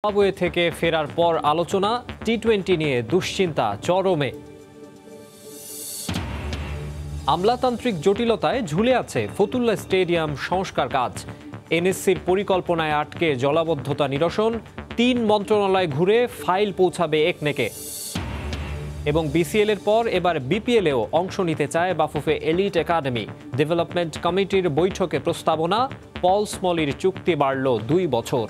Zimbabwe থেকে ফেরার পর আলোচনা, টি-20 নিয়ে দুশ্চিন্তা চরমে। আমলাতান্ত্রিক জটিলতায় ঝুলে আছে ফতুল্লা স্টেডিয়াম সংস্কার কাজ। এনএসসির পরিকল্পনায় আটকে জলাবদ্ধতা নিরসন, 3 মন্ত্রণালয় ঘুরে ফাইল পৌঁছাবে একনেকে। এবং বিসিএল এর পর এবার বিপিএলেও অংশ নিতে চায় বাফুফে এলিট একাডেমি। ডেভেলপমেন্ট কমিটির বৈঠকে প্রস্তাবনা, পল স্মলির চুক্তি বাড়ল 2 বছর।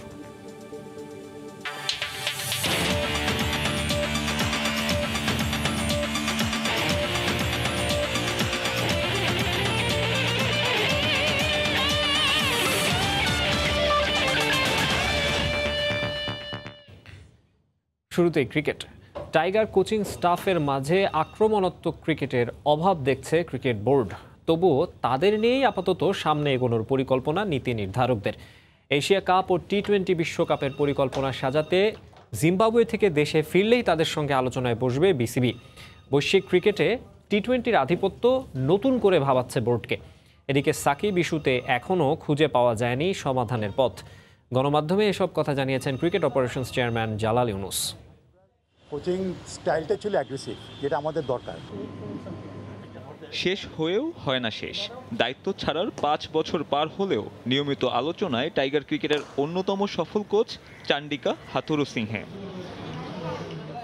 শুরুতেই ক্রিকেট। টাইগার কোচিং স্টাফের মাঝে আক্রমণাত্মক ক্রিকেটের অভাব দেখছে ক্রিকেট বোর্ড। তবুও তাদের নিয়েই আপাতত সামনে এগোনোর পরিকল্পনা নীতি নির্ধারকদের। এশিয়া কাপ ও টি-20 বিশ্বকাপের পরিকল্পনা সাজাতে জিম্বাবুয়ে থেকে দেশে ফিরলেই তাদের সঙ্গে আলোচনায় বসবে বিসিবি। বৈশ্বিক ক্রিকেটে টি-20-র আধিপত্য নতুন করে ভাবাচ্ছে বোর্ডকে। এদিকে সাকিব ইস্যুতে এখনও খুঁজে পাওয়া যায়নি সমাধানের পথ। গণমাধ্যমে এসব কথা জানিয়েছেন cricket operations chairman Jalal Yunus. Coaching স্টাইলটা ছিল অ্যাগ্রেসিভ, যেটা আমাদের দরকার। শেষ হয়েও হয় না শেষ। দায়িত্ব ছাড়ার 5 বছর পার হলেও নিয়মিত আলোচনায় টাইগার ক্রিকেটের অন্যতম সফল কোচ চান্ডিকা হাথুরুসিংহে।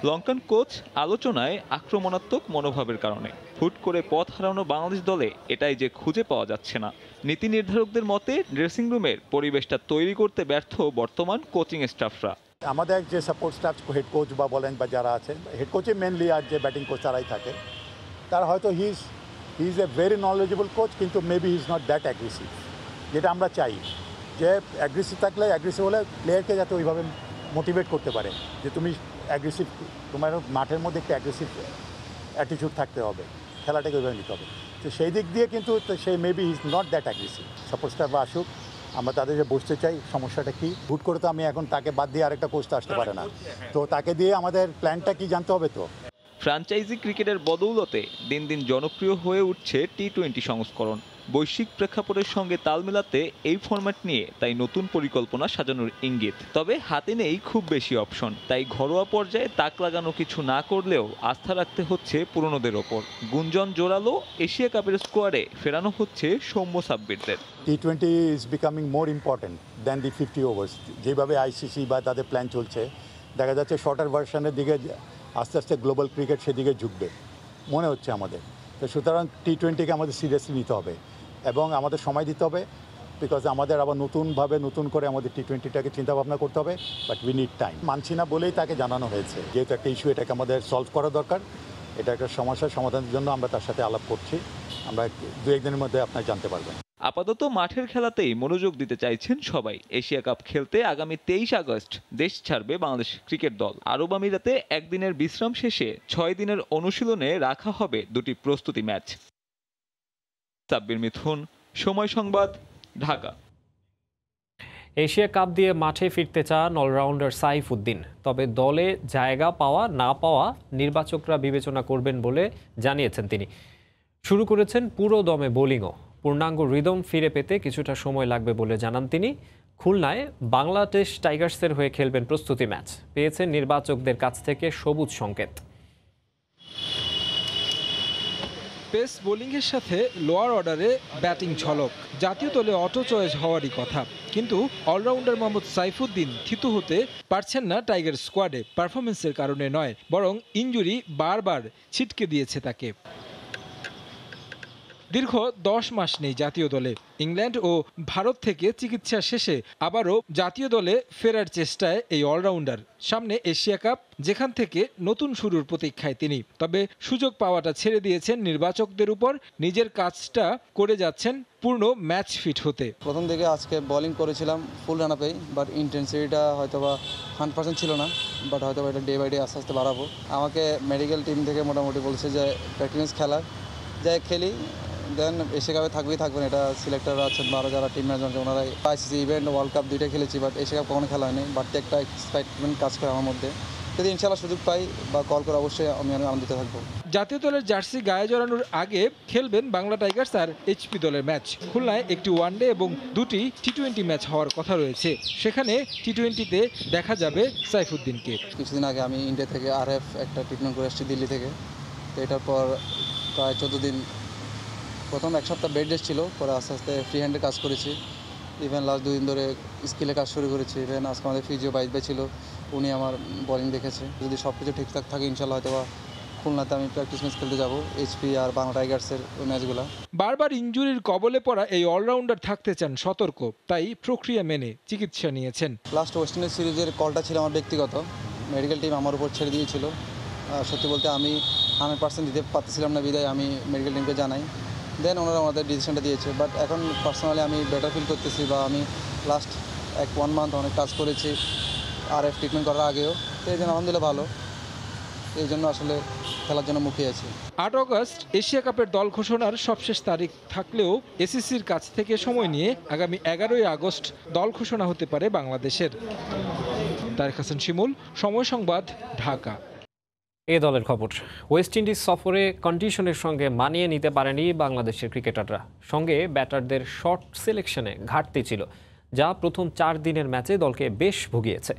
লঙ্কান কোচ আলোচনায় আক্রমণাত্মক মনোভাবের কারণে হুট করে পথ হারানো বাংলাদেশ দলে এটাই যে খুঁজে পাওয়া যাচ্ছে না। নীতি নির্ধারকদের মতে ড্রেসিং রুমের পরিবেশটা তৈরি করতে ব্যর্থ বর্তমান কোচিং স্টাফরা। আমাদের যে সাপোর্ট স্টাফ, হেড কোচ বা বলেন বা যারা আছেন, হেড কোচে মেনলি আর যে ব্যাটিং কোচ তারাই থাকে, তারা হয়তো he is a very knowledgeable coach, কিন্তু maybe he is not that aggressive, যেটা আমরা চাই। যে অ্যাগ্রেসিভ থাকলে, অ্যাগ্রেসিভ হলে প্লেয়ারকে যাতে ওইভাবে মোটিভেট করতে পারে যে তুমি অ্যাগ্রেসিভ, তোমার মাঠের মধ্যে একটা অ্যাগ্রেসিভ অ্যাটিটিউড থাকতে হবে, খেলাটাকে ওইভাবে নিতে হবে। তো সেই দিক দিয়ে কিন্তু সেই maybe is not that aggressive. Support staff বা আসুক, আমরা তাদের যে বসতে চাই, সমস্যাটা কি। হুট করে তো আমি এখন তাকে বাদ দিয়ে আরেকটা কোচ তো আসতে পারে না, তো তাকে দিয়ে আমাদের প্ল্যানটা কি জানতে হবে। তো ফ্র্যাঞ্চাইজি ক্রিকেটের বদৌলতে দিন দিন জনপ্রিয় হয়ে উঠছে টি-20 সংস্করণ। বৈশ্বিক প্রেক্ষাপটের সঙ্গে তাল মেলাতে এই ফরম্যাট নিয়ে তাই নতুন পরিকল্পনা সাজানোর ইঙ্গিত। তবে হাতে নেই খুব বেশি অপশন, তাই ঘরোয়া পর্যায়ে তাক লাগানো কিছু না করলেও আস্থা রাখতে হচ্ছে পুরনোদের ওপর। গুঞ্জন জোরালো, এশিয়া কাপের স্কোয়াডে ফেরানো হচ্ছে সৌম্য সাব্বিরদের। টি-20 is becoming more important than the 50 overs. যেভাবে আইসিসি বা তাদের প্ল্যান চলছে, দেখা যাচ্ছে শর্টার ভার্সনের দিকে আস্তে আস্তে গ্লোবাল ক্রিকেট সেদিকে ঝুঁকবে মনে হচ্ছে আমাদের। তো সুতরাং টি-20কে আমাদের সিরিয়াসলি নিতে হবে এবং আমাদের সময় দিতে হবে, বিকজ আমাদের আবার নতুন করে আমাদের টি-20টাকে চিন্তাভাবনা করতে হবে। But we need time. মানছি না বলেই তাকে জানানো হয়েছে, যেহেতু একটা ইস্যু, এটাকে আমাদের সলভ করা দরকার। এটা একটা সমস্যার সমাধানের জন্য আমরা তার সাথে আলাপ করছি। আমরা 2-1 দিনের মধ্যে আপনারা জানতে পারবেন। আপাতত মাঠের খেলাতেই মনোযোগ দিতে চাইছেন সবাই। এশিয়া কাপ খেলতে আগামী 23 আগস্ট দেশ ছাড়বে বাংলাদেশ ক্রিকেট দল। আরব আমিরাতে একদিনের বিশ্রাম শেষে 6 দিনের অনুশীলনে রাখা হবে 2টি প্রস্তুতি ম্যাচ। সাব্বির মিথুন, সময় সংবাদ, ঢাকা। এশিয়া কাপ দিয়ে মাঠে ফিরতে চান অলরাউন্ডার সাইফুদ্দিন। তবে দলে জায়গা পাওয়া না পাওয়া নির্বাচকরা বিবেচনা করবেন বলে জানিয়েছেন তিনি। শুরু করেছেন পুরো দমে বোলিংও। পূর্ণাঙ্গ রিদম ফিরে পেতে কিছুটা সময় লাগবে বলে জানান তিনি। খুলনায় বাংলাদেশ টাইগার্সের হয়ে খেলবেন প্রস্তুতি ম্যাচ। পেয়েছেন নির্বাচকদের কাছ থেকে সবুজ সংকেত। পেস বোলিংয়ের সাথে লোয়ার অর্ডারে ব্যাটিং ঝলক জাতীয় দলে অটো চয়েস হওয়ারই কথা, কিন্তু অলরাউন্ডার মোহাম্মদ সাইফুদ্দিন থিতু হতে পারছেন না টাইগার স্কোয়াডে। পারফরমেন্সের কারণে নয়, বরং ইনজুরি বারবার ছিটকে দিয়েছে তাকে। দীর্ঘ 10 মাস নেই জাতীয় দলে। ইংল্যান্ড ও ভারত থেকে চিকিৎসা শেষে আবারও জাতীয় দলে ফেরার চেষ্টায় এই অলরাউন্ডার। সামনে এশিয়া কাপ, যেখান থেকে নতুন শুরুর প্রতীক্ষায় তিনি। তবে সুযোগ পাওয়াটা ছেড়ে দিয়েছেন নির্বাচকদের উপর। নিজের কাজটা করে যাচ্ছেন পূর্ণ ম্যাচ ফিট হতে। প্রথম দিকে আজকে বোলিং করেছিলাম ফুল রানাপেই, বাট ইন্টেন্সিটিটা হয়তো বা 100% ছিল না, বাট হয়তো এটা ডে বাই ডে আস্তে আস্তে বাড়াবো। আমাকে মেডিকেল টিম থেকে মোটামুটি বলছে যে প্র্যাকটিস খেলার যাই খেলি, দেন এশিয়া কাপে থাকবেন। এটা সিলেক্টররা আছেন বা যারা টিম ম্যানেজমেন্ট, ওনারাই আইসিসি ইভেন্ট, ওয়ার্ল্ড কাপ 2টা খেলেছি, বাট এশিয়া কাপ কখনো খেলা হয়নি। বাট একটা এক্সাইটমেন্ট কাজ করে আমার মধ্যে। যদি ইনশাআল্লাহ সুযোগ পাই বা কল করে, অবশ্যই আমি আনন্দিত থাকবো। জাতীয় দলের জার্সি গায়ে জড়ানোর আগে খেলবেন বাংলা টাইগার্স আর এইচপি দলের ম্যাচ। খুলনায় একটি ওয়ানডে এবং দুটি টি-20 ম্যাচ হওয়ার কথা রয়েছে। সেখানে টি-20তে দেখা যাবে সাইফুদ্দিনকে। কিছুদিন আগে আমি ইন্ডিয়া থেকে আরএফ একটা ট্রিটমেন্ট করে আসছি দিল্লি থেকে। তো এটার পর প্রায় 14 দিন, প্রথম এক সপ্তাহ বেড রেস্ট ছিল, পরে আস্তে আস্তে ফ্রি হ্যান্ডে কাজ করেছি। ইভেন লাস্ট 2 দিন ধরে স্কিলে কাজ শুরু করেছি। ইভেন আজকে আমাদের ফিজিও বাইশ ভাই ছিল, উনি আমার বোলিং দেখেছে। যদি সব কিছু ঠিকঠাক থাকে ইনশাল্লাহ হয়তো বা খুলনাতে আমি প্র্যাকটিস ম্যাচ খেলতে যাবো, এইচপি আর বাংলা টাইগার্সের ওই ম্যাচগুলো। বারবার ইনজুরির কবলে পড়া এই অলরাউন্ডার থাকতে চান সতর্ক, তাই প্রক্রিয়া মেনে চিকিৎসা নিয়েছেন। লাস্ট ওয়েস্ট ইন্ডিজ সিরিজের কলটা ছিল আমার ব্যক্তিগত, মেডিকেল টিম আমার উপর ছেড়ে দিয়েছিল। সত্যি বলতে আমি 100% দিতে পারতেছিলাম না, বিদায় আমি মেডিকেল টিমকে জানাই, দেন ওনারা আমাদের ডিসিশনটা দিয়েছে। বাট এখন পার্সোনালি আমি বেটার ফিল করতেছি, বা আমি লাস্ট 1 মান্থ অনেক কাজ করেছি আরএফ ট্রিটমেন্ট করার আগেও, তো এই জন্য আলহামদুলিল্লাহ ভালো, এই জন্য আসলে খেলার জন্য মুখিয়ে আছি। 8 আগস্ট এশিয়া কাপের দল ঘোষণার সবশেষ তারিখ থাকলেও এসিসির কাছ থেকে সময় নিয়ে আগামী 11 আগস্ট দল ঘোষণা হতে পারে বাংলাদেশের। তারেক হাসান শিমুল, সময় সংবাদ, ঢাকা। এ দলের খবর, ওয়েস্ট ইন্ডিজ সফরে কন্ডিশনের সঙ্গে মানিয়ে নিতে পারেনি বাংলাদেশের ক্রিকেটাররা। সঙ্গে ব্যাটারদের শর্ট সিলেকশনে ঘাটতি ছিল, যা প্রথম 4 দিনের ম্যাচে দলকে বেশ ভুগিয়েছে।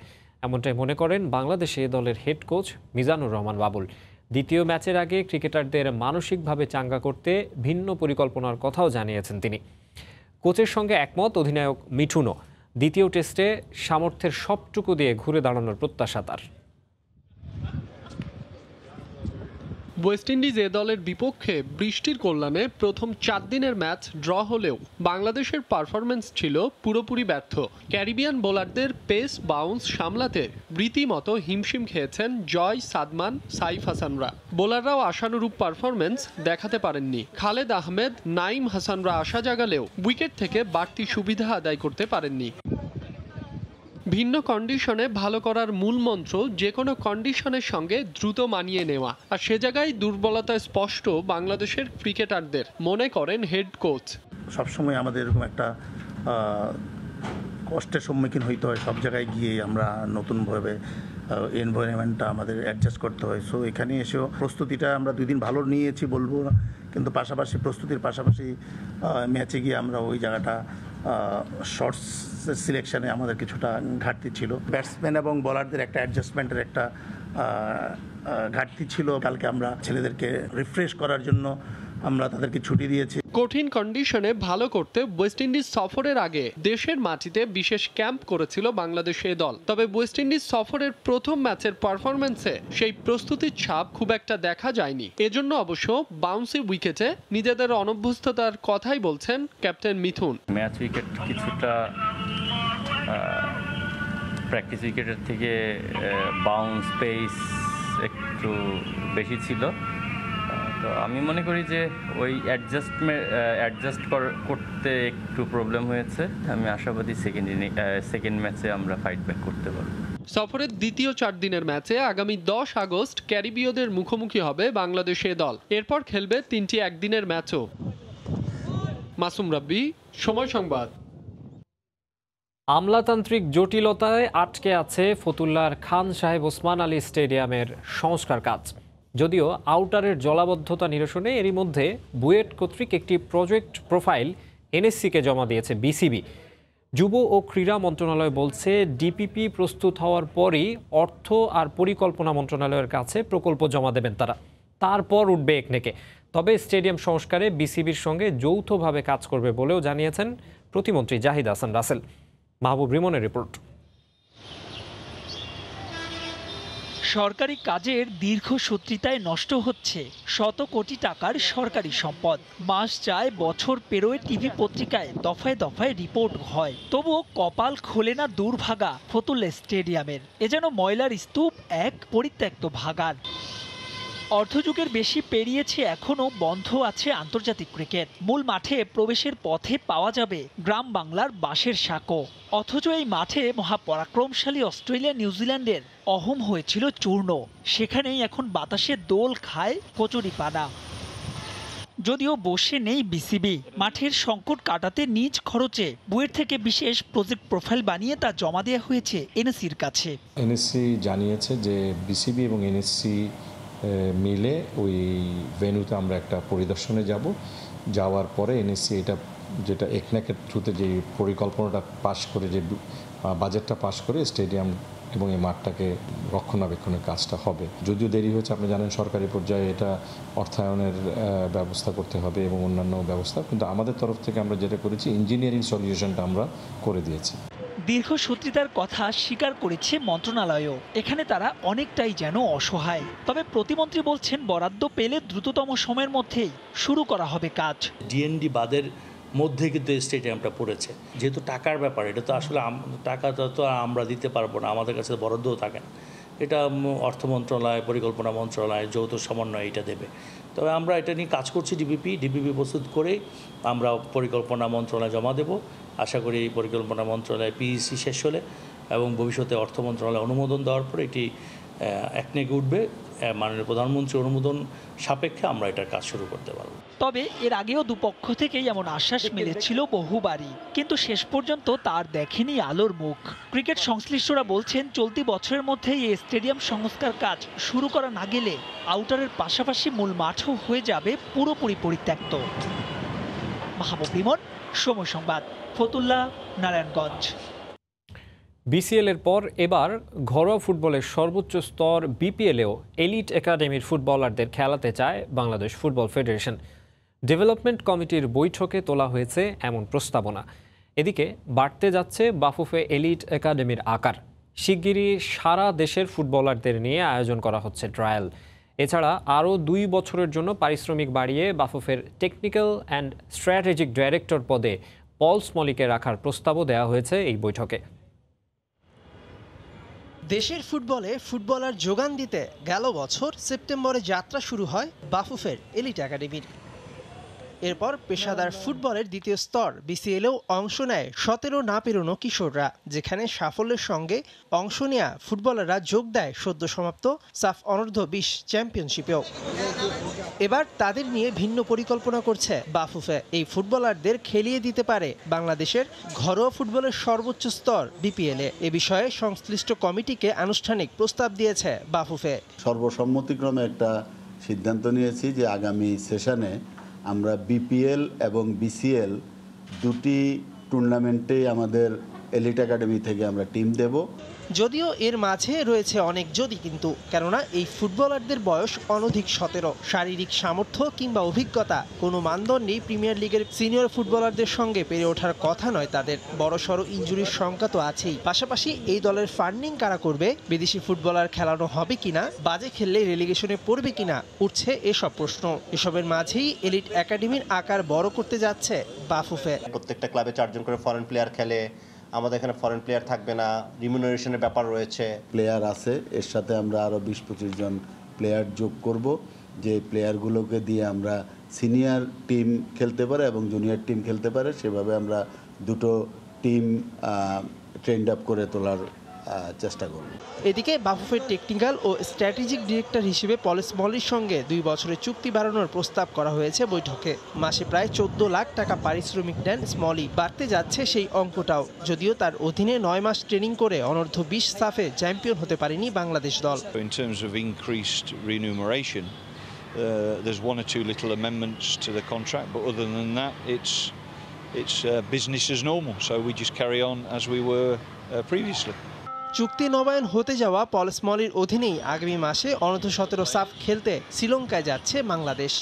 এমনটাই মনে করেন বাংলাদেশে দলের হেড কোচ মিজানুর রহমান বাবুল। দ্বিতীয় ম্যাচের আগে ক্রিকেটারদের মানসিকভাবে চাঙ্গা করতে ভিন্ন পরিকল্পনার কথাও জানিয়েছেন তিনি। কোচের সঙ্গে একমত অধিনায়ক মিঠুনও। দ্বিতীয় টেস্টে সামর্থ্যের সবটুকু দিয়ে ঘুরে দাঁড়ানোর প্রত্যাশা তার। ওয়েস্ট ইন্ডিজ এ দলের বিপক্ষে বৃষ্টির কল্যাণে প্রথম 4 দিনের ম্যাচ ড্র হলেও বাংলাদেশের পারফরমেন্স ছিল পুরোপুরি ব্যর্থ। ক্যারিবিয়ান বোলারদের পেস বাউন্স সামলাতে রীতিমতো হিমশিম খেয়েছেন জয়, সাদমান, সাইফ হাসানরা। বোলাররাও আশানুরূপ পারফরমেন্স দেখাতে পারেননি। খালেদ আহমেদ, নাইম হাসানরা আশা জাগালেও উইকেট থেকে বাড়তি সুবিধা আদায় করতে পারেননি। ভিন্ন কন্ডিশনে ভালো করার মূল মন্ত্র যে কোনো কন্ডিশনের সঙ্গে দ্রুত মানিয়ে নেওয়া, আর সে জায়গায় দুর্বলতা স্পষ্ট বাংলাদেশের ক্রিকেটারদের, মনে করেন হেড কোচ। সবসময় আমাদের এরকম একটা কষ্টের সম্মুখীন হইতে হয়, সব জায়গায় গিয়ে আমরা নতুনভাবে এনভায়রনমেন্টটা আমাদের অ্যাডজাস্ট করতে হয়। সো এখানে এসেও প্রস্তুতিটা আমরা 2 দিন ভালো নিয়েছি বলবো না, কিন্তু পাশাপাশি প্রস্তুতির পাশাপাশি ম্যাচে গিয়ে আমরা ওই জায়গাটা শর্টস সিলেকশনে আমাদের কিছুটা ঘাটতি ছিল। ব্যাটসম্যান এবং বোলারদের একটা অ্যাডজাস্টমেন্টের একটা ঘাটতি ছিল। কালকে আমরা ছেলেদেরকে রিফ্রেশ করার জন্য আমরা তাদেরকে ছুটি দিয়েছি। কঠিন কন্ডিশনে ভালো করতে ওয়েস্ট ইন্ডিজ সফরের আগে দেশের মাটিতে বিশেষ ক্যাম্প করেছিল বাংলাদেশের দল। তবে ওয়েস্ট ইন্ডিজ সফরের প্রথম ম্যাচের পারফরম্যান্সে সেই প্রস্তুতির ছাপ খুব একটা দেখা যায়নি। এজন্য অবশ্য বাউন্সি উইকেটে নিজেদের অনভ্যস্ততার কথাই বলছেন ক্যাপ্টেন মিথুন। ম্যাচ উইকেট কিছুটা প্র্যাকটিস উইকেটের থেকে বাউন্স পেস একটু বেশি ছিল। তো আমি মনে করি যে ওই অ্যাডজাস্ট করতে একটু প্রবলেম হয়েছে। আমি আশাবাদী সেকেন্ড ম্যাচে আমরা ফাইট ব্যাক করতে পারব। সফরের দ্বিতীয় 4 দিনের ম্যাচে আগামী 10 আগস্ট ক্যারিবীয়দের মুখোমুখি হবে বাংলাদেশের দল। এরপর খেলবে 3টি একদিনের ম্যাচও। মাসুম রাব্বি, সময় সংবাদ। আমলাতান্ত্রিক জটিলতায় আটকে আছে ফতুল্লার খান সাহেব ওসমান আলী স্টেডিয়ামের সংস্কার কাজ। যদিও আউটারের জলাবদ্ধতা নিরসনে এরই মধ্যে বুয়েট কর্তৃক একটি প্রজেক্ট প্রোফাইল এনএসসিকে জমা দিয়েছে বিসিবি। যুব ও ক্রীড়া মন্ত্রণালয় বলছে ডিপিপি প্রস্তুত হওয়ার পরই অর্থ আর পরিকল্পনা মন্ত্রণালয়ের কাছে প্রকল্প জমা দেবেন তারা, তারপর উঠবে একনেকে। তবে স্টেডিয়াম সংস্কারে বিসিবির সঙ্গে যৌথভাবে কাজ করবে বলেও জানিয়েছেন প্রতিমন্ত্রী জাহিদ হাসান রাসেল। মাহবুব রিমনের রিপোর্ট। সরকারি কাজের দীর্ঘসূত্রিতায় নষ্ট হচ্ছে শত কোটি টাকার সরকারি সম্পদ। মাস যায়, বছর পেরোয়, টিভি পত্রিকায় দফায় দফায় রিপোর্ট হয়, তবুও কপাল খোলে না দুর্ভাগা ফতুল্লা স্টেডিয়ামের। এ যেন ময়লার স্তূপ, এক পরিত্যক্ত ভাগাড়। অর্ধযুগের বেশি পেরিয়েছে, এখনও বন্ধ আছে আন্তর্জাতিক ক্রিকেট। মূল মাঠে প্রবেশের পথে পাওয়া যাবে গ্রাম বাংলার বাঁশের সাঁকো, অথচ এই মাঠে মহাপরাক্রমশালী অস্ট্রেলিয়া নিউজিল্যান্ডের অহম হয়েছিল চূর্ণ। সেখানেই এখন বাতাসে দোল খায় কচুরিপানা। যদিও বসে নেই বিসিবি, মাঠের সংকট কাটাতে নিজ খরচে বুয়েট থেকে বিশেষ প্রজেক্ট প্রোফাইল বানিয়ে তা জমা দেওয়া হয়েছে এনএসসির কাছে। এনএসসি জানিয়েছে যে বিসিবি এবং এনএসসি মিলে ওই ভেন্যুতে আমরা একটা পরিদর্শনে যাব, যাওয়ার পরে এনএসসি এটা যেটা একনেকের থ্রুতে যে পরিকল্পনাটা পাশ করে, যে বাজেটটা পাশ করে স্টেডিয়াম এবং এই মাঠটাকে রক্ষণাবেক্ষণের কাজটা হবে। যদিও দেরি হয়েছে, আপনি জানেন সরকারি পর্যায়ে এটা অর্থায়নের ব্যবস্থা করতে হবে এবং অন্যান্য ব্যবস্থা, কিন্তু আমাদের তরফ থেকে আমরা যেটা করেছি ইঞ্জিনিয়ারিং সলিউশনটা আমরা করে দিয়েছি। দীর্ঘসূত্রিতার কথা স্বীকার করেছে মন্ত্রণালয়ও। এখানে তারা অনেকটাই যেন অসহায়। তবে প্রতিমন্ত্রী বলছেন বরাদ্দ পেলে দ্রুততম সময়ের মধ্যেই শুরু করা হবে কাজ। ডিএনডি বাদের মধ্যে কিন্তু স্টেডিয়ামটা পড়েছে, যেহেতু টাকার ব্যাপার, এটা তো আসলে টাকাটা তো আমরা দিতে পারবো না, আমাদের কাছে বরাদ্দও থাকে না, এটা অর্থ মন্ত্রণালয়, পরিকল্পনা মন্ত্রণালয় যৌথ সমন্বয় এটা দেবে। তবে আমরা এটা নিয়ে কাজ করছি, ডিপিপি প্রস্তুত করে আমরা পরিকল্পনা মন্ত্রণালয় জমা দেব। আশা করি এই পরিকল্পনা মন্ত্রণালয় পিইসি শেষ হলে এবং ভবিষ্যতে অর্থ মন্ত্রণালয় অনুমোদন দেওয়ার পরে এটি একনেকে উঠবে, মাননীয় প্রধানমন্ত্রী অনুমোদন সাপেক্ষে আমরা এটার কাজ শুরু করতে পারবো। তবে এর আগেও দুপক্ষ থেকেই এমন আশ্বাস মিলেছিল বহুবারই, কিন্তু শেষ পর্যন্ত তার দেখেনি আলোর মুখ। ক্রিকেট সংশ্লিষ্টরা বলছেন চলতি বছরের মধ্যেই এই স্টেডিয়াম সংস্কার কাজ শুরু করা না গেলে আউটারের পাশাপাশি মূল মাঠও হয়ে যাবে পুরোপুরি পরিত্যক্ত। মাহবুব রিমন, সময় সংবাদ, ফতুল্লা, নারায়ণগঞ্জ। বিসিএল এর পর এবার ঘরোয়া ফুটবলের সর্বোচ্চ স্তর বিপিএলেও এলিট একাডেমির ফুটবলারদের খেলাতে চায় বাংলাদেশ ফুটবল ফেডারেশন। ডেভেলপমেন্ট কমিটির বৈঠকে তোলা হয়েছে এমন প্রস্তাবনা। এদিকে বাড়তে যাচ্ছে বাফুফে এলিট একাডেমির আকার। শিগগিরই সারা দেশের ফুটবলারদের নিয়ে আয়োজন করা হচ্ছে ট্রায়াল। এছাড়া আরও 2 বছরের জন্য পারিশ্রমিক বাড়িয়ে বাফুফের টেকনিক্যাল অ্যান্ড স্ট্র্যাটেজিক ডাইরেক্টর পদে পল স্মলিকে রাখার প্রস্তাবও দেওয়া হয়েছে এই বৈঠকে। দেশের ফুটবলে ফুটবলার যোগান দিতে গেল বছর সেপ্টেম্বরে যাত্রা শুরু হয় বাফুফের এলিট একাডেমির। এরপর পেশাদার ফুটবলের দ্বিতীয় স্তর বিসিএলেও অংশ নেয় 17 না পেরোনো কিশোররা, যেখানে সাফল্যের সঙ্গে অংশ নেয়া ফুটবলাররা যোগ দেয় সদ্য সমাপ্ত সাফ অনূর্ধ্ব 20 চ্যাম্পিয়নশিপেও। এবার তাদের নিয়ে ভিন্ন পরিকল্পনা করছে বাফুফে। এই ফুটবলারদের খেলিয়ে দিতে পারে বাংলাদেশের ঘরোয়া ফুটবলের সর্বোচ্চ স্তর বিপিএলে। এ বিষয়ে সংশ্লিষ্ট কমিটিকে আনুষ্ঠানিক প্রস্তাব দিয়েছে বাফুফে। সর্বসম্মতিক্রমে একটা সিদ্ধান্ত নিয়েছি যে আগামী সেশনে আমরা বিপিএল এবং বিসিএল দুটি টুর্নামেন্টেই আমাদের এলিট একাডেমি থেকে আমরা টিম দেব। যদিও এর মাঝে রয়েছে অনেক যদি কিন্তু, কেননা এই ফুটবলারদের বয়স অনধিক 17। শারীরিক সামর্থ্য কিংবা অভিজ্ঞতা কোনো মানদণ্ডেই প্রিমিয়ার লিগের সিনিয়র ফুটবলারদের সঙ্গে পেরে ওঠার কথা নয় তাদের। বড়সড় ইনজুরির সংখ্যা তো আছেই, পাশাপাশি এই দলের ফান্ডিং কারা করবে, বিদেশি ফুটবলার খেলানো হবে কিনা, বাজে খেললে রেলিগেশনে পড়বে কিনা, উঠছে এসব প্রশ্ন। এসবের মাঝেই এলিট একাডেমির আকার বড় করতে যাচ্ছে বাফুফে। প্রত্যেকটা ক্লাবে 4 জন করে ফরেন প্লেয়ার খেলে, আমাদের এখানে ফরেন প্লেয়ার থাকবে না, রিমিউনারেশনের ব্যাপার রয়েছে। প্লেয়ার আছে, এর সাথে আমরা আরও 20-25 জন প্লেয়ার যোগ করব, যে প্লেয়ারগুলোকে দিয়ে আমরা সিনিয়র টিম খেলতে পারে এবং জুনিয়র টিম খেলতে পারে, সেভাবে আমরা দুটো টিম ট্রেন্ড আপ করে তোলার চেষ্টা করব। এদিকে বাফুফের টেকনিক্যাল ও স্ট্র্যাটেজিক ডিরেক্টর হিসেবে পল স্মলির সঙ্গে 2 বছরের চুক্তি বাড়ানোর প্রস্তাব করা হয়েছে বৈঠকে। মাসে প্রায় 14 লাখ টাকা পারিশ্রমিক দেন স্মলি। বাড়তে যাচ্ছে সেই অঙ্কটাও, যদিও তার অধীনে 9 মাস ট্রেনিং করে অনূর্ধ্ব 20 সাফে চ্যাম্পিয়ন হতে পারেনি বাংলাদেশ দল। In terms of increased remuneration, there's 1 or 2 little amendments to the contract, but other than that it's business as normal, so we just carry on as we were previously. চুক্তি নবায়ন হতে যাওয়া পল স্মলির অধীনেই আগামী মাসে অনূর্ধ্ব 17 সাফ খেলতে শ্রীলঙ্কায় যাচ্ছে বাংলাদেশ।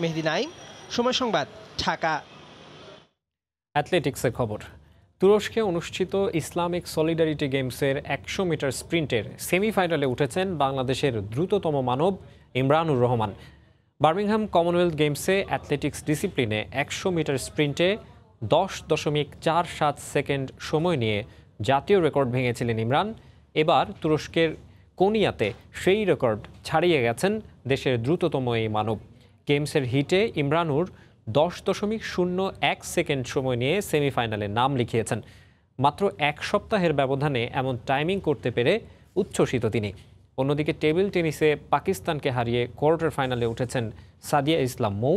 মেহেদী নাইম, সময় সংবাদ, ঢাকা। অ্যাথলেটিক্সের খবর। তুরস্কে অনুষ্ঠিত ইসলামিক সলিডারিটি গেমসের 100 মিটার স্প্রিন্টের সেমিফাইনালে উঠেছেন বাংলাদেশের দ্রুততম মানব ইমরানুর রহমান। বার্মিংহাম কমনওয়েলথ গেমসে অ্যাথলেটিক্স ডিসিপ্লিনে 100 মিটার স্প্রিন্টে 10.47 সেকেন্ড সময় নিয়ে জাতীয় রেকর্ড ভেঙেছিলেন ইমরান। এবার তুরস্কের কোনিয়াতে সেই রেকর্ড ছাড়িয়ে গেছেন দেশের দ্রুততম এই মানব। গেমসের হিটে ইমরানুর 10.01 সেকেন্ড সময় নিয়ে সেমিফাইনালে নাম লিখিয়েছেন। মাত্র 1 সপ্তাহের ব্যবধানে এমন টাইমিং করতে পেরে উচ্ছ্বসিত তিনি। অন্যদিকে টেবিল টেনিসে পাকিস্তানকে হারিয়ে কোয়ার্টার ফাইনালে উঠেছেন সাদিয়া ইসলাম মৌ।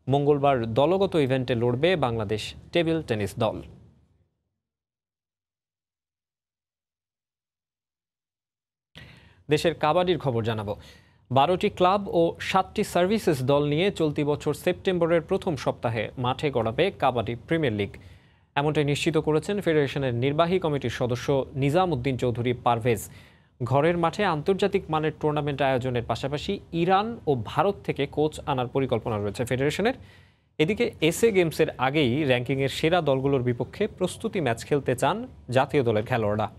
মঙ্গলবার দলগত ইভেন্টে লড়বে বাংলাদেশ টেবিল টেনিস দল। দেশের কাবাডির খবর জানাবো। 12টি ক্লাব ও 7টি সার্ভিসেস দল নিয়ে চলতি বছর সেপ্টেম্বরের প্রথম সপ্তাহে মাঠে গড়াবে কাবাডি প্রিমিয়ার লিগ। এমনটাই নিশ্চিত করেছেন ফেডারেশনের নির্বাহী কমিটির সদস্য নিজাম উদ্দিন চৌধুরী পারভেজ। ঘরের মাঠে আন্তর্জাতিক মানের টুর্নামেন্ট আয়োজনের পাশাপাশি ইরান ও ভারত থেকে কোচ আনার পরিকল্পনা রয়েছে ফেডারেশনের। এদিকে এসএ গেমসের আগেই র্যাঙ্কিংয়ের সেরা দলগুলোর বিপক্ষে প্রস্তুতি ম্যাচ খেলতে চান জাতীয় দলের খেলোয়াড়রা।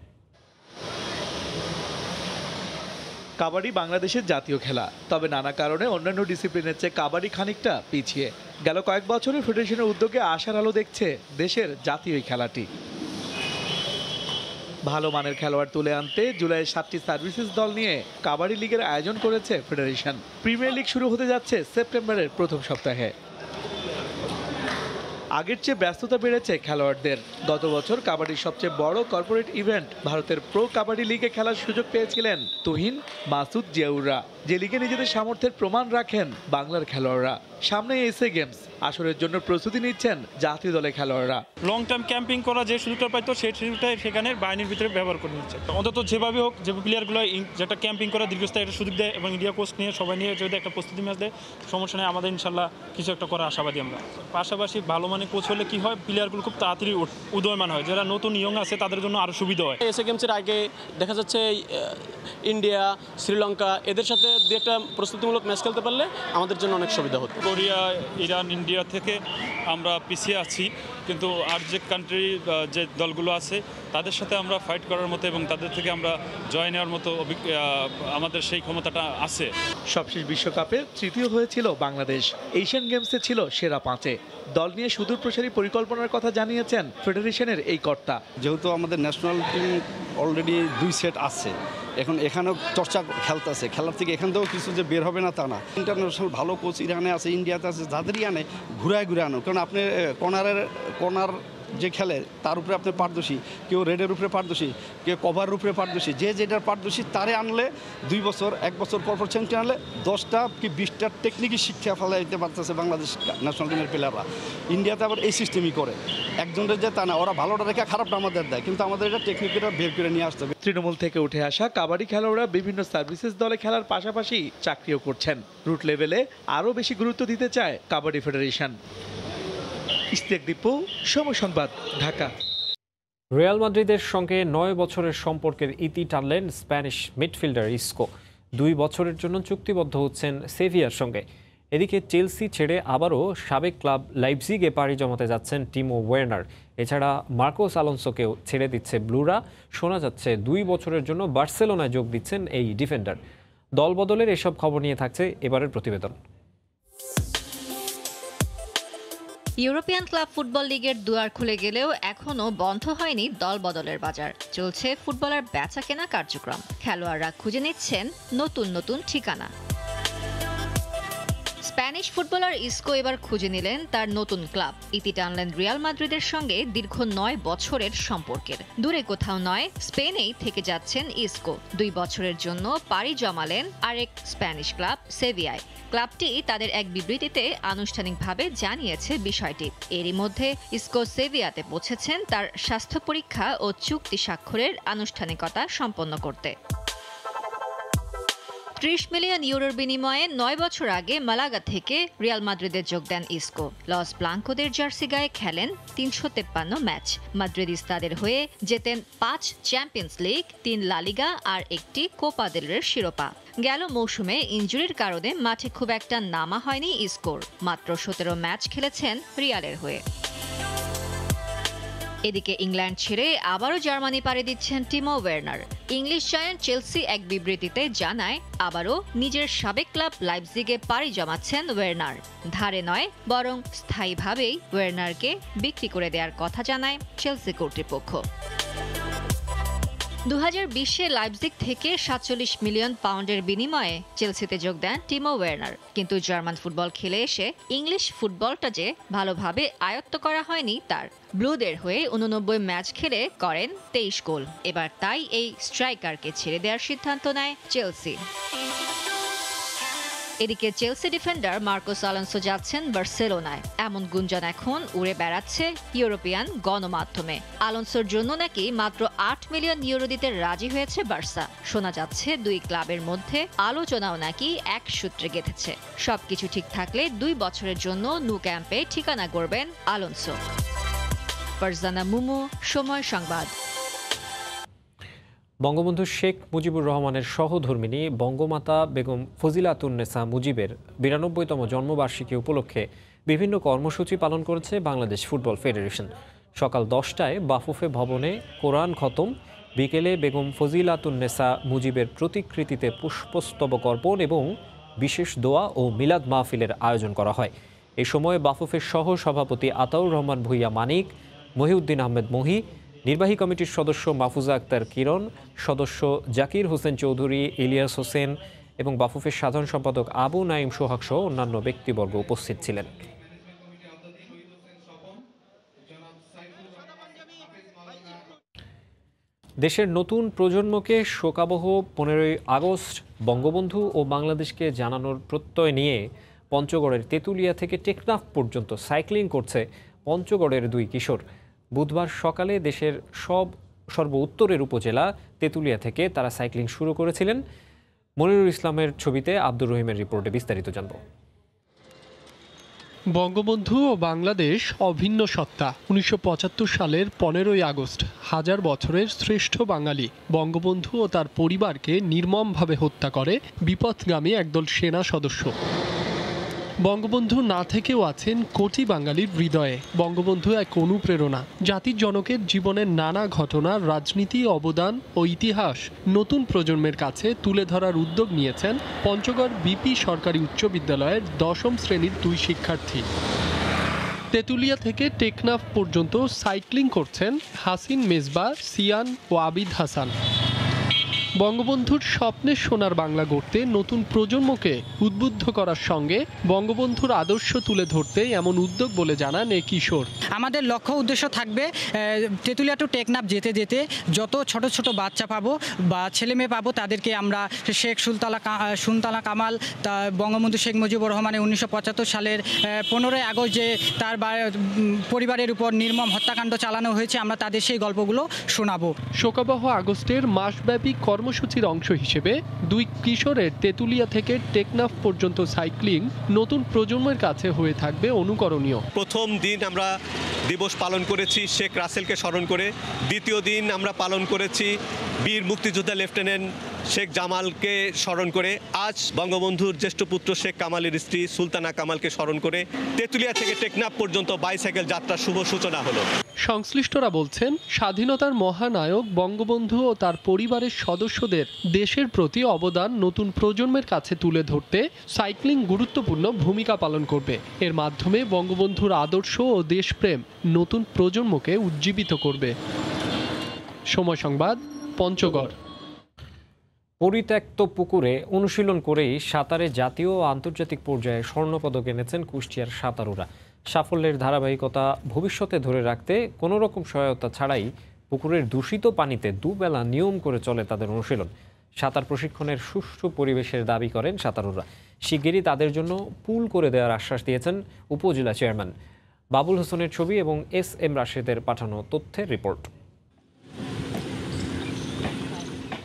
কাবাডি বাংলাদেশের জাতীয় খেলা, তবে নানা কারণে অন্যান্য ডিসিপ্লিনের চেয়ে কাবাডি খানিকটা পিছিয়ে। গেল কয়েক বছরে ফেডারেশনের উদ্যোগে আশার আলো দেখছে দেশের জাতীয় খেলাটি। ভালো মানের খেলোয়াড় তুলে আনতে জুলাইয়ে 7টি সার্ভিসেস দল নিয়ে কাবাডি লিগের আয়োজন করেছে ফেডারেশন। প্রিমিয়ার লিগ শুরু হতে যাচ্ছে সেপ্টেম্বরের প্রথম সপ্তাহে। আগের চেয়ে ব্যস্ততা বেড়েছে খেলোয়াড়দের। গত বছর কাবাডির সবচেয়ে বড় কর্পোরেট ইভেন্ট ভারতের প্রো কাবাডি লিগে খেলার সুযোগ পেয়েছিলেন তুহিন, মাসুদ, জিয়াউররা, যে লিগে নিজেদের সামর্থ্যের প্রমাণ রাখেন বাংলার খেলোয়াড়রা। সামনে এসএ গেমস, আসরের জন্য প্রস্তুতি নিচ্ছেন জাতীয় দলের খেলোয়াড়রা। লং টার্ম ক্যাম্পিং করা যে সুযোগটা পাইতো সেই সুযোগটা সেখানে বাহিনীর ভিতরে ব্যবহার করে নিচ্ছে। অন্তত যেভাবে হোক, যে প্লেয়ারগুলো যেটা ক্যাম্পিং করা দীর্ঘস্থায়ী একটা সুযোগ দেয় এবং ইন্ডিয়া কোচ নিয়ে সবাই নিয়ে যদি একটা প্রস্তুতি ম্যাচ দেয়, সমস্যা নেই, আমাদের ইনশাল্লাহ কিছু একটা করা আশাবাদী আমরা। পাশাপাশি ভালো মানের কোচ হলে কি হয়, প্লেয়ারগুলো খুব তাড়াতাড়ি উদয়মান হয়, যারা নতুন ইয়ং আছে তাদের জন্য আরও সুবিধা হয়। এসএ গেমসের আগে দেখা যাচ্ছে ইন্ডিয়া, শ্রীলঙ্কা এদের সাথে দু একটা প্রস্তুতিমূলক ম্যাচ খেলতে পারলে আমাদের জন্য অনেক সুবিধা হতো। কোরিয়া, ইরান, ইন্ডিয়া থেকে আমরা পিছিয়ে আছি, কিন্তু আর যে কান্ট্রি যে দলগুলো আছে তাদের সাথে আমরা ফাইট করার মতো এবং তাদের থেকে আমরা জয় নেওয়ার মতো আমাদের সেই ক্ষমতাটা আছে। সবশেষ বিশ্বকাপে তৃতীয় হয়েছিল বাংলাদেশ। এশিয়ান গেমসে ছিল সেরা 5-এ। দল নিয়ে সুদূর প্রসারী পরিকল্পনার কথা জানিয়েছেন ফেডারেশনের এই কর্তা। যেহেতু আমাদের ন্যাশনাল টিম অলরেডি 2 সেট আছে, এখন এখানেও চর্চা খেলতেছে, খেলার থেকে এখান থেকেও কিছু যে বের হবে না তা না। ইন্টারন্যাশনাল ভালো কোচ ইরানে আছে, ইন্ডিয়াতে আছে, যাদেরই আনে ঘুরায় আনো, কারণ আপনি কর্নার যে খেলে তার উপরে আপনি পারদর্শী, কেউ রেডের উপরে পারদর্শী, কেউ কভারের উপরে পারদর্শী, যে যেটার পারদর্শী তারে আনলে 2 বছর 1 বছর পর চ্যাম্পিয়ন আনলে 10টা কি 20টা টেকনিকই শিক্ষা ফেলাইতে পারতেছে বাংলাদেশ ন্যাশনাল টিমের প্লেয়াররা। ইন্ডিয়াতে আবার এই সিস্টেমই করে, একজনের যে তা না, ওরা ভালোটা রেখে খারাপটা আমাদের দেয়, কিন্তু আমাদের এটা টেকনিকটা বের করে নিয়ে আসতে হবে। তৃণমূল থেকে উঠে আসা কাবাডি খেলোয়াড়রা বিভিন্ন সার্ভিসেস দলে খেলার পাশাপাশি চাকরিও করছেন। রুট লেভেলে আরও বেশি গুরুত্ব দিতে চায় কাবাডি ফেডারেশন। ইস্তেক দীপু, সময় সংবাদ, ঢাকা। রিয়াল মাদ্রিদের সঙ্গে 9 বছরের সম্পর্কের ইতি টানলেন স্প্যানিশ মিডফিল্ডার ইসকো। 2 বছরের জন্য চুক্তিবদ্ধ হচ্ছেন সেভিয়ার সঙ্গে। এদিকে চেলসি ছেড়ে আবারও সাবেক ক্লাব লাইপজিগে পাড়ি জমাতে যাচ্ছেন টিমো ওয়ার্নার। এছাড়া মার্কোস আলোনসোকেও ছেড়ে দিচ্ছে ব্লুরা। শোনা যাচ্ছে 2 বছরের জন্য বার্সেলোনায় যোগ দিচ্ছেন এই ডিফেন্ডার। দল বদলের এসব খবর নিয়ে থাকছে এবারের প্রতিবেদন। ইউরোপিয়ান ক্লাব ফুটবল লিগের দুয়ার খুলে গেলেও এখনও বন্ধ হয়নি দল বদলের বাজার। চলছে ফুটবলার বেচা কেনা কার্যক্রম। খেলোয়াড়রা খুঁজে নিচ্ছেন নতুন নতুন ঠিকানা। স্প্যানিশ ফুটবলার ইসকো এবার খুঁজে নিলেন তার নতুন ক্লাব। ইতি টানলেন রিয়াল মাদ্রিদের সঙ্গে দীর্ঘ 9 বছরের সম্পর্কের। দূরে কোথাও নয়, স্পেনেই থেকে যাচ্ছেন ইসকো। 2 বছরের জন্য পাড়ি জমালেন আরেক স্প্যানিশ ক্লাব সেভিয়ায়। ক্লাবটি তাদের এক বিবৃতিতে আনুষ্ঠানিকভাবে জানিয়েছে বিষয়টি। এরই মধ্যে ইসকো সেভিয়াতে পৌঁছেছেন তার স্বাস্থ্য পরীক্ষা ও চুক্তি স্বাক্ষরের আনুষ্ঠানিকতা সম্পন্ন করতে। 30 মিলিয়ন ইউরোর বিনিময়ে 9 বছর আগে মালাগা থেকে রিয়াল মাদ্রিদে যোগ দেন ইসকো। লস ব্লাঙ্কোদের জার্সি গায়ে খেলেন 353 ম্যাচ। মাদ্রিদিস্তাদের হয়ে জেতেন 5 চ্যাম্পিয়ন্স লিগ, 3 লা লিগা আর 1টি কোপা দেল রের শিরোপা। গেল মৌসুমে ইনজুরির কারণে মাঠে খুব একটা নামা হয়নি ইসকোর। মাত্র 17 ম্যাচ খেলেছেন রিয়ালের হয়ে। এদিকে ইংল্যান্ড ছেড়ে আবারও জার্মানি পাড়ি দিচ্ছেন Timo Warner. English giant Chelsea এক বিবৃতিতে জানায় আবারও নিজের সাবেক ক্লাব লাইপজিগে পাড়ি জমাচ্ছেন ওয়ার্নার। ধারে নয়, বরং স্থায়ীভাবেই ওয়ার্নারকে বিক্রি করে দেওয়ার কথা জানায় চেলসি কর্তৃপক্ষ। 2020-এ লাইপজিগ থেকে 47 মিলিয়ন পাউন্ডের বিনিময়ে চেলসিতে যোগ দেন টিমো ওয়ার্নার। কিন্তু জার্মান ফুটবল খেলে এসে ইংলিশ ফুটবলটা যে ভালোভাবে আয়ত্ত করা হয়নি তার। ব্লুদের হয়ে 89 ম্যাচ খেলে করেন 23 গোল। এবার তাই এই স্ট্রাইকারকে ছেড়ে দেওয়ার সিদ্ধান্ত নেয় চেলসি। এদিকে চেলসি ডিফেন্ডার মার্কোস আলোনসো যাচ্ছেন বার্সেলোনায়, এমন গুঞ্জন এখন উড়ে বেড়াচ্ছে ইউরোপিয়ান গণমাধ্যমে। আলোনসোর জন্য নাকি মাত্র 8 মিলিয়ন ইউরো দিতে রাজি হয়েছে বার্সা। শোনা যাচ্ছে দুই ক্লাবের মধ্যে আলোচনাও নাকি এক সূত্রে গেঁথেছে। সবকিছু ঠিক থাকলে 2 বছরের জন্য ন্যু ক্যাম্পে ঠিকানা গড়বেন আলোনসো। ফারজানা মুমু, সময় সংবাদ। বঙ্গবন্ধু শেখ মুজিবুর রহমানের সহধর্মিণী বঙ্গমাতা বেগম ফজিলাতুন্নেসা মুজিবের 92তম জন্মবার্ষিকী উপলক্ষে বিভিন্ন কর্মসূচি পালন করেছে বাংলাদেশ ফুটবল ফেডারেশন। সকাল 10টায় বাফুফে ভবনে কোরআন খতম, বিকেলে বেগম ফজিলাতুন্নেসা মুজিবের প্রতিকৃতিতে পুষ্পস্তবক অর্পণ এবং বিশেষ দোয়া ও মিলাদ মাহফিলের আয়োজন করা হয়। এই সময় বাফুফের সহ সভাপতি আতাউর রহমান ভূঁইয়া মানিক, মহিউদ্দিন আহমেদ মহি, নির্বাহী কমিটির সদস্য মাহফুজা আক্তার কিরণ, সদস্য জাকির হোসেন চৌধুরী, ইলিয়াস হোসেন এবং বাফুফের সাধারণ সম্পাদক আবু নাইম সোহাগ সহ অন্যান্য ব্যক্তিবর্গ উপস্থিত ছিলেন। দেশের নতুন প্রজন্মকে শোকাবহ 15ই আগস্ট বঙ্গবন্ধু ও বাংলাদেশকে জানানোর প্রত্যয় নিয়ে পঞ্চগড়ের তেঁতুলিয়া থেকে টেকনাফ পর্যন্ত সাইক্লিং করছে পঞ্চগড়ের 2 কিশোর। বুধবার সকালে দেশের সর্ব উত্তরের উপজেলা তেঁতুলিয়া থেকে তারা সাইক্লিং শুরু করেছিলেন। মনিরুল ইসলামের ছবিতে আব্দুর রহিমের রিপোর্টে বিস্তারিত জানব। বঙ্গবন্ধু ও বাংলাদেশ অভিন্ন সত্তা। 1975 সালের 15ই আগস্ট 1000 বছরের শ্রেষ্ঠ বাঙালি বঙ্গবন্ধু ও তার পরিবারকে নির্মমভাবে হত্যা করে বিপথগামী একদল সেনা সদস্য। বঙ্গবন্ধু না থেকেও আছেন কোটি বাঙালির হৃদয়ে। বঙ্গবন্ধু এক অনুপ্রেরণা। জাতির জনকের জীবনের নানা ঘটনা, রাজনীতি, অবদান ও ইতিহাস নতুন প্রজন্মের কাছে তুলে ধরার উদ্যোগ নিয়েছেন পঞ্চগড় বিপি সরকারি উচ্চ বিদ্যালয়ের 10ম শ্রেণীর 2 শিক্ষার্থী। তেঁতুলিয়া থেকে টেকনাফ পর্যন্ত সাইক্লিং করছেন হাসিন মেজবা, সিয়ান ও আবিদ হাসান। বঙ্গবন্ধুর স্বপ্নের সোনার বাংলা গড়তে নতুন প্রজন্মকে উদ্বুদ্ধ করার সঙ্গে বঙ্গবন্ধুর আদর্শ তুলে ধরতে এমন উদ্যোগ বলে জানান এই কিশোর। আমাদের লক্ষ্য উদ্দেশ্য থাকবে তেঁতুলিয়া টু টেকনাফ যেতে যেতে যত ছোট ছোট বাচ্চা পাবো বা ছেলে মেয়ে পাবো তাদেরকে আমরা শেখ সুলতানা কামাল, বঙ্গবন্ধু শেখ মুজিবুর রহমানের 1975 সালের 15ই আগস্ট যে তার পরিবারের উপর নির্মম হত্যাকাণ্ড চালানো হয়েছে, আমরা তাদের সেই গল্পগুলো শোনাবো। শোকাবহ আগস্টের মাসব্যাপী কর্মসূচির অংশ হিসেবে 2 কিশোরের তেঁতুলিয়া থেকে টেকনাফ পর্যন্ত সাইক্লিং নতুন প্রজন্মের কাছে হয়ে থাকবে অনুকরণীয়। প্রথম দিন আমরা দিবস পালন করেছি শেখ রাসেলকে স্মরণ করে, দ্বিতীয় দিন আমরা পালন করেছি বীর মুক্তিযোদ্ধা লেফটেন্যান্ট শেখ জামালকে স্মরণ করে, আজ বঙ্গবন্ধুর জ্যেষ্ঠ পুত্র শেখ কামালের স্ত্রী সুলতানা কামালকে স্মরণ করে তেঁতুলিয়া থেকে টেকনাফ পর্যন্ত বাইসাইকেল যাত্রার শুভ সূচনা হলো। সংশ্লিষ্টরা বলছেন, স্বাধীনতার মহানায়ক বঙ্গবন্ধু ও তার পরিবারের সদস্যদের দেশের প্রতি অবদান নতুন প্রজন্মের কাছে তুলে ধরতে সাইক্লিং গুরুত্বপূর্ণ ভূমিকা পালন করবে। এর মাধ্যমে বঙ্গবন্ধুর আদর্শ ও দেশপ্রেম নতুন প্রজন্মকে উজ্জীবিত করবে। সময় সংবাদ, পঞ্চগড়। পরিত্যক্ত পুকুরে অনুশীলন করেই সাঁতারে জাতীয় ও আন্তর্জাতিক পর্যায়ে স্বর্ণপদক এনেছেন কুষ্টিয়ার সাঁতারুরা। সাফল্যের ধারাবাহিকতা ভবিষ্যতে ধরে রাখতে কোনো রকম সহায়তা ছাড়াই পুকুরের দূষিত পানিতে দুবেলা নিয়ম করে চলে তাদের অনুশীলন। সাঁতার প্রশিক্ষণের সুষ্ঠু পরিবেশের দাবি করেন সাঁতারুরা। শিগগিরই তাদের জন্য পুল করে দেওয়ার আশ্বাস দিয়েছেন উপজেলা চেয়ারম্যান। বাবুল হোসেনের ছবি এবং SM রাশেদের পাঠানো তথ্যের রিপোর্ট।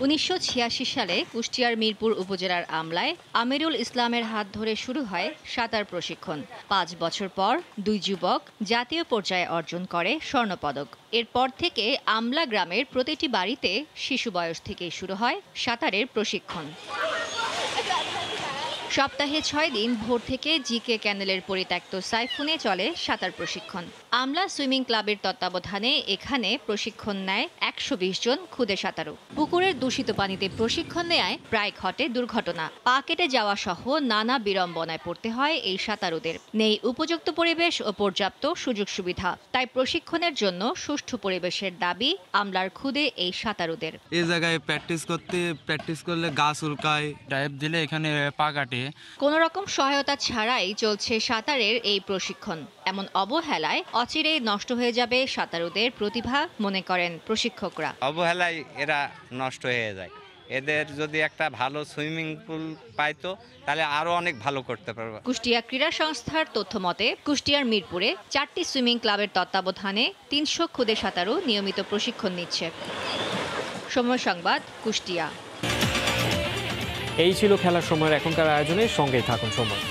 1986 সালে কুষ্টিয়ার মিরপুর উপজেলার আমলায় আমিরুল ইসলামের হাত ধরে শুরু হয় সাঁতার প্রশিক্ষণ। 5 বছর পর 2 যুবক জাতীয় পর্যায়ে অর্জন করে স্বর্ণপদক। এরপর থেকে আমলা গ্রামের প্রতিটি বাড়িতে শিশু বয়স থেকেই শুরু হয় সাঁতারের প্রশিক্ষণ। সপ্তাহে 6 দিন ভোর থেকে জিকে ক্যানেলের পরিত্যক্ত সাইফুনে চলে সাঁতার প্রশিক্ষণ। আমলা সুইমিং ক্লাবের তত্ত্বাবধানে এখানে প্রশিক্ষণ নেয় 120 জন ক্ষুদে সাঁতারু। পুকুরের দূষিত পানিতে প্রশিক্ষণ নেয় প্রায় ঘটে দুর্ঘটনা। পা কেটে যাওয়া সহ নানা বিড়ম্বনায় পড়তে হয় এই সাঁতারুদের। নেই উপযুক্ত পরিবেশ ও পর্যাপ্ত সুযোগ সুবিধা। তাই প্রশিক্ষণের জন্য সুষ্ঠু পরিবেশের দাবি আমলার ক্ষুদে এই সাঁতারুদের। এই জায়গায় প্র্যাকটিস করলে গা চুলকায়, ডাইভ দিলে এখানে পা কাটে। কোনো রকম সহায়তা ছাড়াই চলছে সাঁতারের এই প্রশিক্ষণ। এমন অবহেলায় অচিরেই নষ্ট হয়ে যাবে সাঁতারুদের প্রতিভা মনে করেন প্রশিক্ষকরা। অবহেলায় এরা নষ্ট হয়ে যায়। এদের যদি একটা ভালো সুইমিং পুল পাইতো তাহলে আরো অনেক ভালো করতে পারবো। কুষ্টিয়া ক্রীড়া সংস্থার তথ্য মতে কুষ্টিয়ার মিরপুরে 4টি সুইমিং ক্লাবের তত্ত্বাবধানে 300 খুদে সাঁতারু নিয়মিত প্রশিক্ষণ নিচ্ছে। সময় সংবাদ, কুষ্টিয়া। এই ছিল খেলার সময়ের এখনকার আয়োজনে, সঙ্গেই থাকুন সময়।